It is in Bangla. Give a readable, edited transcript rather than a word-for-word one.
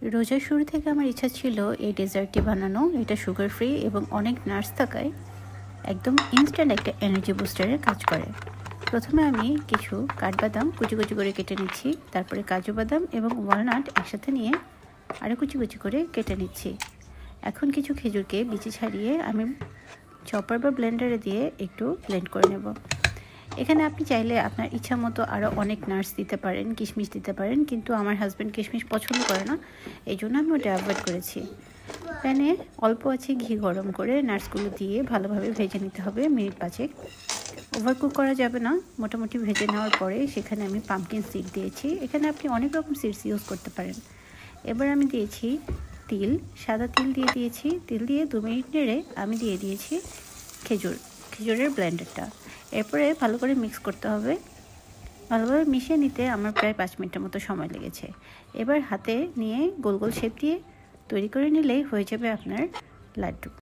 রোজার শুরু থেকে আমার ইচ্ছা ছিল এই ডেজার্টটি বানানো। এটা সুগার ফ্রি এবং অনেক নাটস থাকায় একদম ইনস্ট্যান্ট একটা এনার্জি বুস্টারের কাজ করে। প্রথমে আমি কিছু কাঠবাদাম কুচি কুচি করে কেটে নিচ্ছি, তারপরে কাজু বাদাম এবং ওয়ালনাট একসাথে নিয়ে আরও কুচি কুচি করে কেটে নিচ্ছি। এখন কিছু খেজুরকে বিচি ছাড়িয়ে আমি চপার বা ব্লেন্ডারে দিয়ে একটু ব্লেন্ড করে নেব। এখানে আপনি চাইলে আপনার ইচ্ছা মতো আরও অনেক নাটস দিতে পারেন, কিশমিশ দিতে পারেন, কিন্তু আমার হাজব্যান্ড কিশমিশ পছন্দ করে না, এই জন্য আমি ওটা অ্যাভয়েড করেছি। প্যানে অল্প আছে ঘি গরম করে নাটসগুলো দিয়ে ভালোভাবে ভেজে নিতে হবে মিনিট 5। ওভারকুক করা যাবে না। মোটামুটি ভেজে নেওয়ার পরে সেখানে আমি পাম্পকিন সিড দিয়েছি। এখানে আপনি অনেক রকম সিডস ইউজ করতে পারেন। এবার আমি দিয়েছি তিল, সাদা তিল দিয়ে দিয়েছি। তিল দিয়ে 2 মিনিট নেড়ে আমি দিয়ে দিয়েছি খেজুরের ব্লেন্ডারটা। এরপরে ভালো করে মিক্স করতে হবে। ভালোভাবে মিশিয়ে নিতে আমার প্রায় 5 মিনিটের মতো সময় লেগেছে। এবার হাতে নিয়ে গোল গোল শেপ দিয়ে তৈরি করে নিলেই হয়ে যাবে আপনার লাড্ডু।